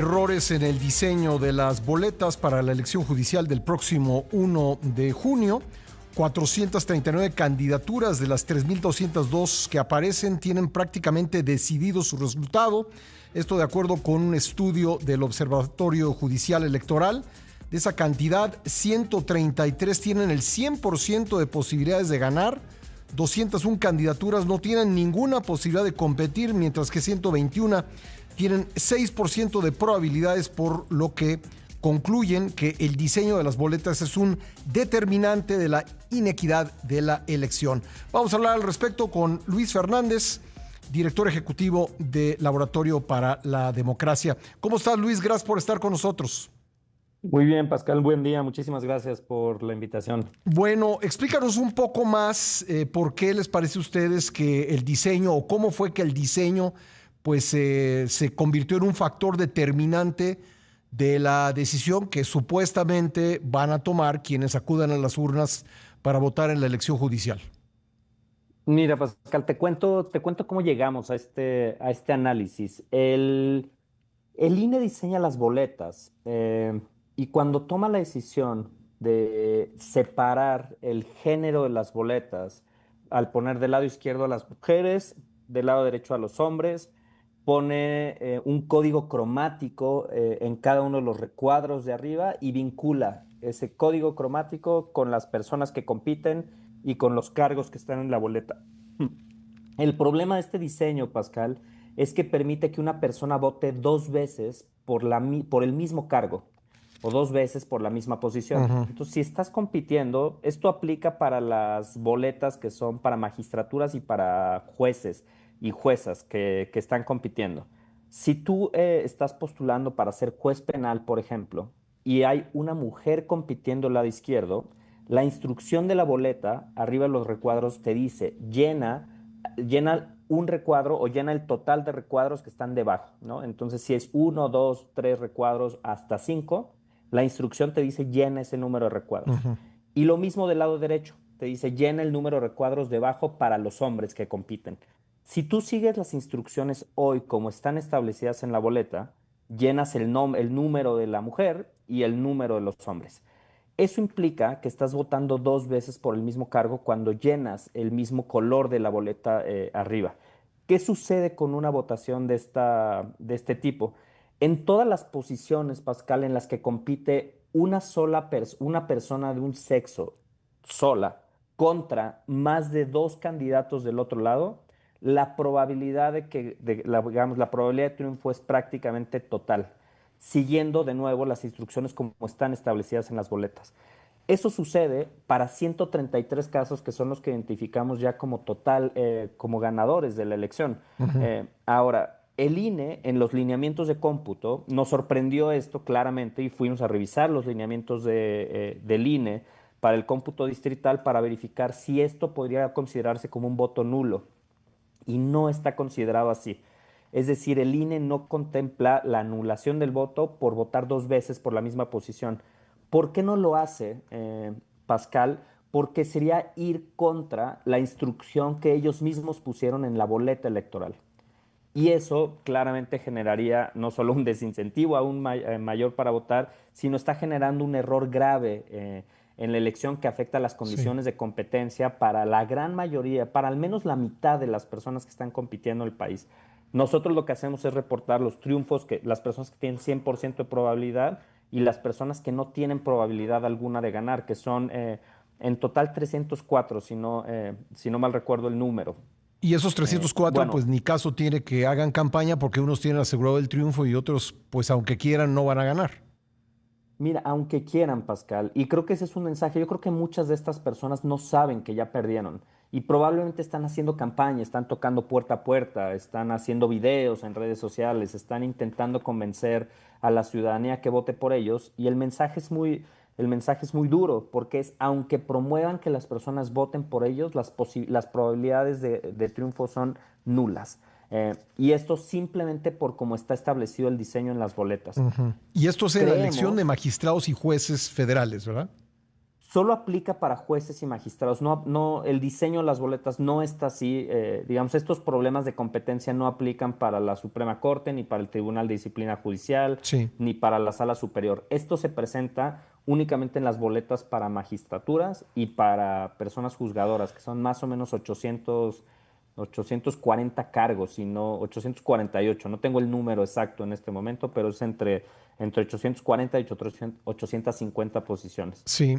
Errores en el diseño de las boletas para la elección judicial del próximo 1 de junio. 439 candidaturas de las 3.202 que aparecen tienen prácticamente decidido su resultado. Esto de acuerdo con un estudio del Observatorio Judicial Electoral. De esa cantidad, 133 tienen el 100% de posibilidades de ganar. 201 candidaturas no tienen ninguna posibilidad de competir, mientras que 121 tienen 6% de probabilidades, por lo que concluyen que el diseño de las boletas es un determinante de la inequidad de la elección. Vamos a hablar al respecto con Luis Fernández, director ejecutivo de Laboratorio para la Democracia. ¿Cómo estás, Luis? Gracias por estar con nosotros. Muy bien, Pascal, buen día. Muchísimas gracias por la invitación. Bueno, explícanos un poco más por qué les parece a ustedes que el diseño, o cómo fue que el diseño pues se convirtió en un factor determinante de la decisión que supuestamente van a tomar quienes acudan a las urnas para votar en la elección judicial. Mira, Pascal, te cuento cómo llegamos a este análisis. El INE diseña las boletas y cuando toma la decisión de separar el género de las boletas, al poner del lado izquierdo a las mujeres, del lado derecho a los hombres, pone un código cromático en cada uno de los recuadros de arriba y vincula ese código cromático con las personas que compiten y con los cargos que están en la boleta. El problema de este diseño, Pascal, es que permite que una persona vote dos veces por el mismo cargo o dos veces por la misma posición. Ujú. Entonces, si estás compitiendo, esto aplica para las boletas que son para magistraturas y para jueces y juezas que están compitiendo. Si tú estás postulando para ser juez penal, por ejemplo, y hay una mujer compitiendo al lado izquierdo, la instrucción de la boleta, arriba de los recuadros, te dice, llena un recuadro o llena el total de recuadros que están debajo, ¿no? Entonces, si es uno, dos, tres recuadros hasta cinco, la instrucción te dice llena ese número de recuadros. Ujú. Y lo mismo del lado derecho, te dice llena el número de recuadros debajo para los hombres que compiten. Si tú sigues las instrucciones hoy como están establecidas en la boleta, llenas el número de la mujer y el número de los hombres. Eso implica que estás votando dos veces por el mismo cargo cuando llenas el mismo color de la boleta arriba. ¿Qué sucede con una votación de este tipo? En todas las posiciones, Pascal, en las que compite una persona de un sexo sola contra más de dos candidatos del otro lado, la probabilidad digamos, la probabilidad de triunfo es prácticamente total, siguiendo de nuevo las instrucciones como están establecidas en las boletas. Eso sucede para 133 casos que son los que identificamos ya como total, como ganadores de la elección. Ujú. Ahora, el INE en los lineamientos de cómputo nos sorprendió esto claramente y fuimos a revisar los lineamientos del INE para el cómputo distrital para verificar si esto podría considerarse como un voto nulo y no está considerado así. Es decir, el INE no contempla la anulación del voto por votar dos veces por la misma posición. ¿Por qué no lo hace, Pascal? Porque sería ir contra la instrucción que ellos mismos pusieron en la boleta electoral. Y eso claramente generaría no solo un desincentivo aún mayor para votar, sino está generando un error grave en la elección que afecta las Sí. condiciones de competencia para la gran mayoría, para al menos la mitad de las personas que están compitiendo en el país. Nosotros lo que hacemos es reportar los triunfos que las personas que tienen 100% de probabilidad y las personas que no tienen probabilidad alguna de ganar, que son en total 304, si no mal recuerdo el número. Y esos 304, Bueno, pues ni caso tiene que hagan campaña porque unos tienen asegurado el triunfo y otros, pues aunque quieran, no van a ganar. mira, aunque quieran, Pascal, y creo que ese es un mensaje, yo creo que muchas de estas personas no saben que ya perdieron y probablemente están haciendo campaña, están tocando puerta a puerta, están haciendo videos en redes sociales, están intentando convencer a la ciudadanía que vote por ellos y el mensaje es muy duro porque es, aunque promuevan que las personas voten por ellos, las probabilidades de triunfo son nulas. Y esto simplemente por cómo está establecido el diseño en las boletas. Ujú. Y esto es en la elección de Creemos magistrados y jueces federales, ¿verdad? solo aplica para jueces y magistrados. El diseño de las boletas no está así. Digamos, estos problemas de competencia no aplican para la Suprema Corte, ni para el Tribunal de Disciplina Judicial, Sí. ni para la Sala Superior. Esto se presenta únicamente en las boletas para magistraturas y para personas juzgadoras, que son más o menos 840 cargos, y no 848. No tengo el número exacto en este momento, pero es entre 840 y 850 posiciones. Sí.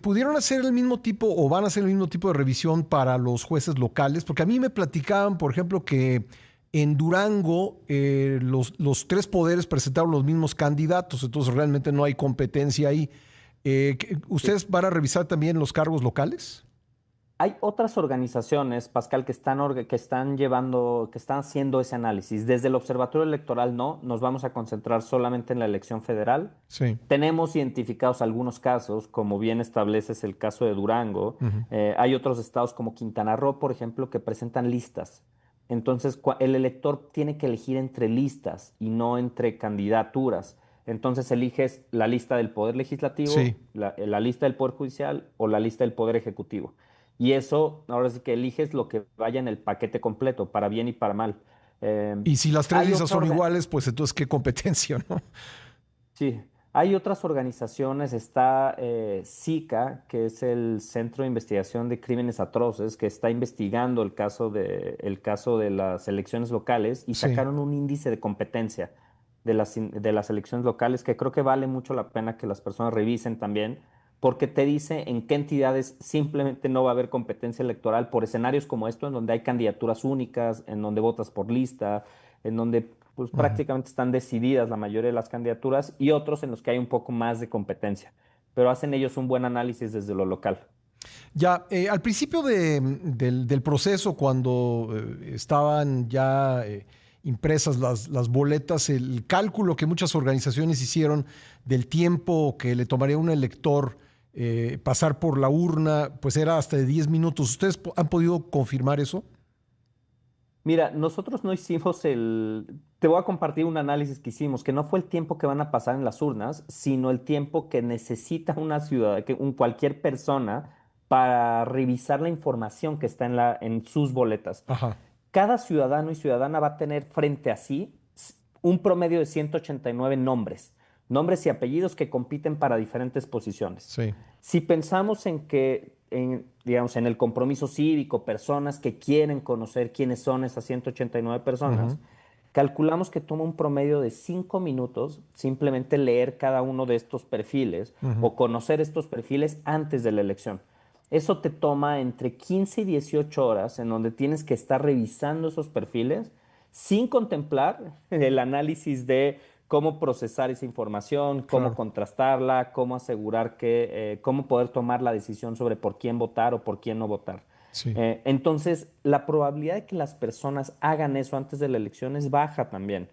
¿Pudieron hacer el mismo tipo o van a hacer el mismo tipo de revisión para los jueces locales? Porque a mí me platicaban, por ejemplo, que en Durango los tres poderes presentaron los mismos candidatos, entonces realmente no hay competencia ahí. Sí. ¿Ustedes van a revisar también los cargos locales? Hay otras organizaciones, Pascal, que están haciendo ese análisis. Desde el Observatorio Electoral no, nos vamos a concentrar solamente en la elección federal. Sí. Tenemos identificados algunos casos, como bien estableces el caso de Durango. Ujú. Hay otros estados como Quintana Roo, por ejemplo, que presentan listas. Entonces, el elector tiene que elegir entre listas y no entre candidaturas. Entonces, eliges la lista del Poder Sí. Legislativo, la lista del Poder Judicial o la lista del Poder Ejecutivo. Y eso, ahora sí que eliges lo que vaya en el paquete completo, para bien y para mal. Eh, Y si las tres hay listas otra son orga- iguales, pues entonces qué competencia, ¿no? sí, hay otras organizaciones, está SICA, que es el Centro de Investigación de Crímenes Atroces, que está investigando el caso de las elecciones locales, y Sí. sacaron un índice de competencia de las elecciones locales que creo que vale mucho la pena que las personas revisen también, porque te dice en qué entidades simplemente no va a haber competencia electoral por escenarios como esto, en donde hay candidaturas únicas, en donde votas por lista, en donde pues Ujú. prácticamente están decididas la mayoría de las candidaturas, y otros en los que hay un poco más de competencia, pero hacen ellos un buen análisis desde lo local. Ya, al principio del proceso, cuando estaban ya impresas las boletas, el cálculo que muchas organizaciones hicieron del tiempo que le tomaría a un elector pasar por la urna, pues era hasta de 10 minutos. ¿Ustedes han podido confirmar eso? Mira, nosotros no hicimos Te voy a compartir un análisis que hicimos, que no fue el tiempo que van a pasar en las urnas, sino el tiempo que necesita una ciudad, cualquier persona para revisar la información que está en sus boletas. Ajá, Cada ciudadano y ciudadana va a tener frente a sí un promedio de 189 nombres, nombres y apellidos que compiten para diferentes posiciones. sí. Si pensamos digamos, en el compromiso cívico, personas que quieren conocer quiénes son esas 189 Ujú. personas, calculamos que toma un promedio de 5 minutos simplemente leer cada uno de estos perfiles Ujú. o conocer estos perfiles antes de la elección. Eso te toma entre 15 y 18 horas, en donde tienes que estar revisando esos perfiles sin contemplar el análisis de cómo procesar esa información, cómo Claro. contrastarla, cómo asegurar cómo poder tomar la decisión sobre por quién votar o por quién no votar. Sí. Entonces, la probabilidad de que las personas hagan eso antes de la elección es baja también,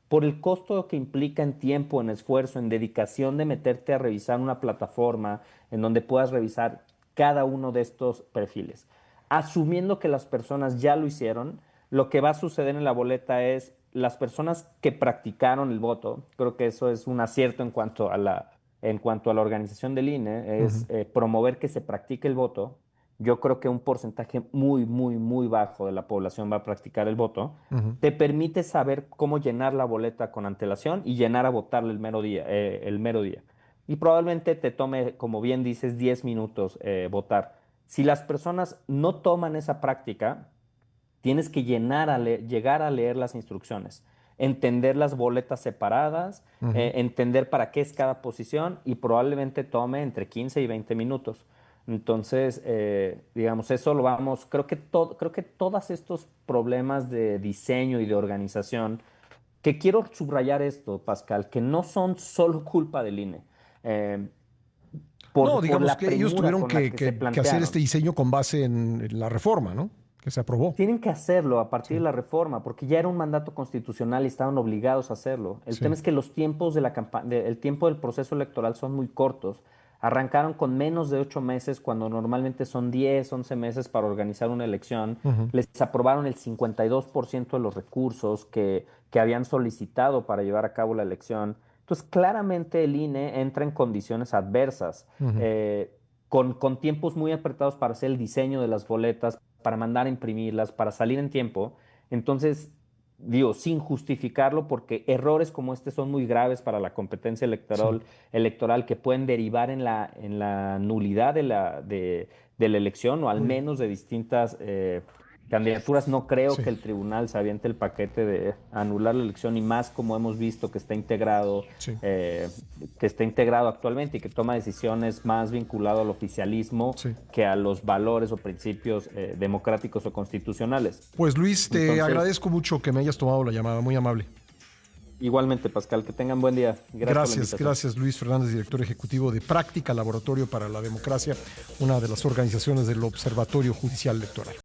por el costo que implica en tiempo, en esfuerzo, en dedicación de meterte a revisar una plataforma en donde puedas revisar cada uno de estos perfiles. Asumiendo que las personas ya lo hicieron, lo que va a suceder en la boleta es las personas que practicaron el voto. Creo que eso es un acierto en cuanto a la organización del INE, Ujú. es promover que se practique el voto. Yo creo que un porcentaje muy, muy, muy bajo de la población va a practicar el voto. Ujú. Te permite saber cómo llenar la boleta con antelación y llenar a votarle el mero día. Y probablemente te tome, como bien dices, 10 minutos votar. Si las personas no toman esa práctica, tienes que llegar a leer las instrucciones, entender las boletas separadas, Ujú. entender para qué es cada posición, y probablemente tome entre 15 y 20 minutos. Entonces, digamos, eso lo vamos, creo que todos estos problemas de diseño y de organización, que quiero subrayar esto, Pascal, que no son solo culpa del INE, eh, No, por digamos la que ellos premura tuvieron con la que se que hacer este plantearon. diseño con base en la reforma, ¿no? Que se aprobó. Tienen que hacerlo a partir Sí, de la reforma, porque ya era un mandato constitucional y estaban obligados a hacerlo. El sí. tema es que los tiempos de el tiempo del proceso electoral son muy cortos. Arrancaron con menos de 8 meses, cuando normalmente son 10, 11 meses para organizar una elección. Ujú. Les aprobaron el 52% de los recursos que habían solicitado para llevar a cabo la elección. Entonces, claramente el INE entra en condiciones adversas. Ujú. con tiempos muy apretados para hacer el diseño de las boletas, para mandar a imprimirlas, para salir en tiempo. Entonces, digo, sin justificarlo, porque errores como este son muy graves para la competencia Sí. electoral que pueden derivar en la nulidad de la elección o al Muy bien. menos de distintas candidaturas. No creo Sí, que el tribunal se aviente el paquete de anular la elección y más como hemos visto sí, eh, que está integrado actualmente y que toma decisiones más vinculado al oficialismo sí. que a los valores o principios democráticos o constitucionales. Pues Luis, te Entonces, agradezco mucho que me hayas tomado la llamada, muy amable. igualmente, Pascal, que tengan buen día. Gracias por la Gracias, invitación. gracias Luis Fernández, director ejecutivo de Práctica Laboratorio para la Democracia, una de las organizaciones del Observatorio Judicial Electoral.